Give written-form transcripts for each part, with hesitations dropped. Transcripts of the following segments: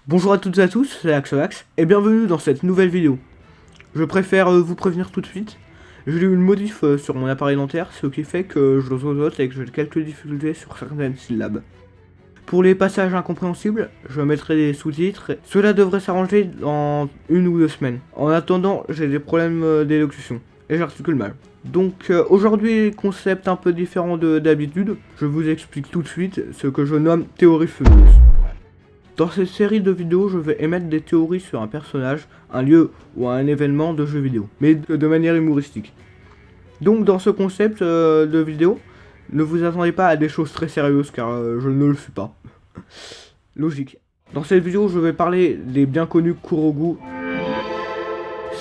Bonjour à toutes et à tous, c'est Axolax, et bienvenue dans cette nouvelle vidéo. Je préfère vous prévenir tout de suite, j'ai eu une modif sur mon appareil dentaire, ce qui fait que je zozote et que j'ai quelques difficultés sur certaines syllabes. Pour les passages incompréhensibles, je mettrai des sous-titres, cela devrait s'arranger dans 1 ou 2 semaines. En attendant, j'ai des problèmes d'élocution, et j'articule mal. Donc aujourd'hui, concept un peu différent d'habitude, je vous explique tout de suite ce que je nomme théorie fumeuse. Dans cette série de vidéos, je vais émettre des théories sur un personnage, un lieu ou un événement de jeu vidéo, mais de manière humoristique. Donc dans ce concept de vidéo, ne vous attendez pas à des choses très sérieuses car je ne le suis pas. Logique. Dans cette vidéo, je vais parler des bien connus Kurogu.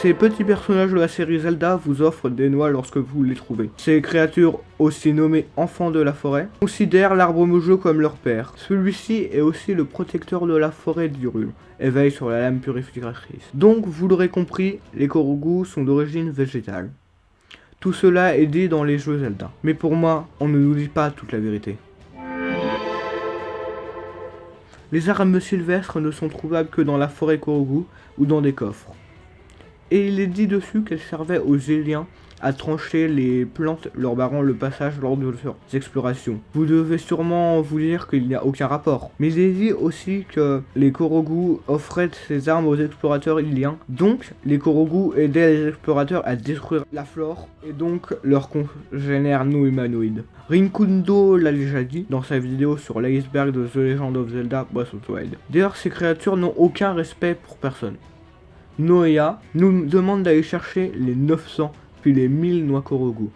Ces petits personnages de la série Zelda vous offrent des noix lorsque vous les trouvez. Ces créatures, aussi nommées enfants de la forêt, considèrent l'arbre Mojo comme leur père. Celui-ci est aussi le protecteur de la forêt d'Hyrule et veille sur la lame purificatrice. Donc, vous l'aurez compris, les Kurogu sont d'origine végétale. Tout cela est dit dans les jeux Zelda. Mais pour moi, on ne nous dit pas toute la vérité. Les armes sylvestres ne sont trouvables que dans la forêt Kurogu ou dans des coffres. Et il est dit dessus qu'elles servaient aux Éliens à trancher les plantes leur barrant le passage lors de leurs explorations. Vous devez sûrement vous dire qu'il n'y a aucun rapport. Mais il est dit aussi que les Kurogu offraient ces armes aux explorateurs Iliens. Donc les Kurogu aidaient les explorateurs à détruire la flore et donc leurs congénères non humanoïdes. Rinkundo l'a déjà dit dans sa vidéo sur l'iceberg de The Legend of Zelda Breath of the Wild. D'ailleurs, ces créatures n'ont aucun respect pour personne. Noea nous demande d'aller chercher les 900 puis les 1000 noix Kurogu.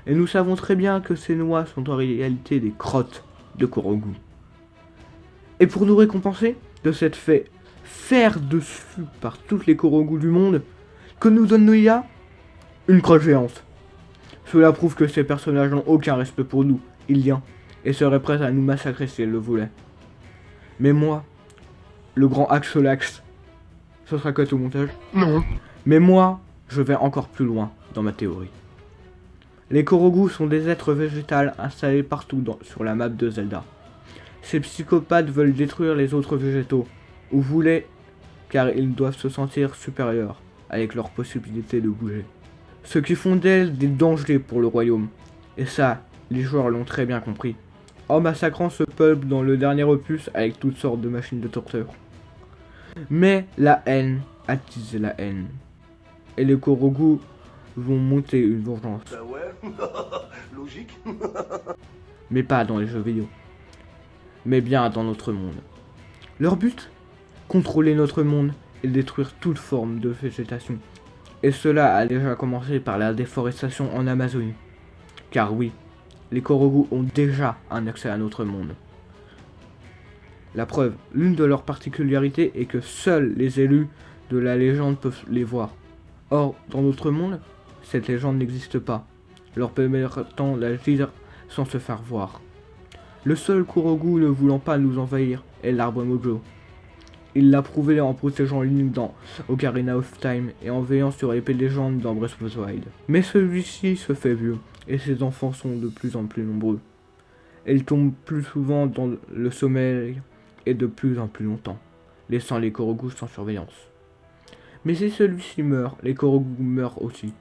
Et nous savons très bien que ces noix sont en réalité des crottes de Kurogu. Et pour nous récompenser de cette fait faire dessus par toutes les Kurogu du monde, que nous donne Noea? Une crotte géante. Cela prouve que ces personnages n'ont aucun respect pour nous, Iliens, et seraient prêts à nous massacrer si elles le voulaient. Mais moi, le grand Axolax, ce sera que au montage? Non. Mais moi, je vais encore plus loin dans ma théorie. Les Kurogu sont des êtres végétales installés partout sur la map de Zelda. Ces psychopathes veulent détruire les autres végétaux, ou voulaient, car ils doivent se sentir supérieurs avec leur possibilité de bouger. Ce qui font d'elles des dangers pour le royaume. Et ça, les joueurs l'ont très bien compris, en massacrant ce peuple dans le dernier opus avec toutes sortes de machines de torture. Mais la haine attise la haine. Et les Kurogu vont monter une vengeance. Bah ouais, logique. Mais pas dans les jeux vidéo. Mais bien dans notre monde. Leur but? Contrôler notre monde et détruire toute forme de végétation. Et cela a déjà commencé par la déforestation en Amazonie. Car oui, les Kurogu ont déjà un accès à notre monde. La preuve, l'une de leurs particularités est que seuls les élus de la légende peuvent les voir. Or, dans notre monde, cette légende n'existe pas, leur permettant d'agir sans se faire voir. Le seul Kurogu ne voulant pas nous envahir est l'arbre Mojo. Il l'a prouvé en protégeant Link dans Ocarina of Time et en veillant sur l'épée de légende dans Breath of the Wild. Mais celui-ci se fait vieux, et ses enfants sont de plus en plus nombreux. Ils tombent plus souvent dans le sommeil et de plus en plus longtemps, laissant les Kurogu sans surveillance. Mais si celui-ci meurt, les Kurogu meurent aussi,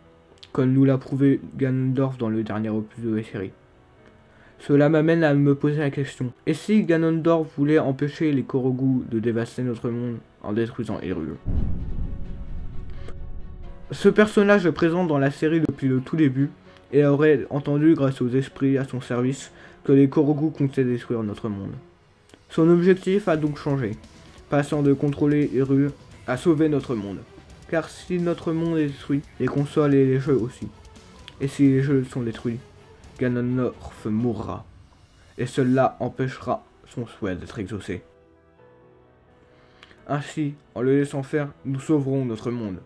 comme nous l'a prouvé Ganondorf dans le dernier opus de la série. Cela m'amène à me poser la question, et si Ganondorf voulait empêcher les Kurogu de dévaster notre monde en détruisant Hyrule? Ce personnage est présent dans la série depuis le tout début, et aurait entendu grâce aux esprits à son service que les Kurogu comptaient détruire notre monde. Son objectif a donc changé, passant de contrôler Hyrule à sauver notre monde. Car si notre monde est détruit, les consoles et les jeux aussi. Et si les jeux sont détruits, Ganondorf mourra. Et cela empêchera son souhait d'être exaucé. Ainsi, en le laissant faire, nous sauverons notre monde.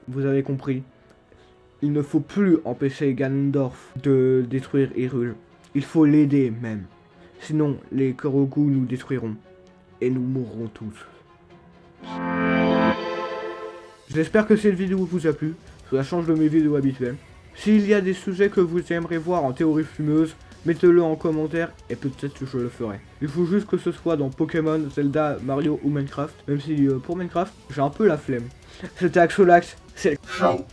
Vous avez compris, il ne faut plus empêcher Ganondorf de détruire Hyrule. Il faut l'aider même. Sinon, les Kurogu nous détruiront. Et nous mourrons tous. J'espère que cette vidéo vous a plu. Cela change de mes vidéos habituelles. S'il y a des sujets que vous aimeriez voir en théorie fumeuse, Mettez-le en commentaire et peut-être que je le ferai. Il faut juste que ce soit dans Pokémon, Zelda, Mario ou Minecraft, même si pour Minecraft, j'ai un peu la flemme. C'était Axolax, c'est... Ciao.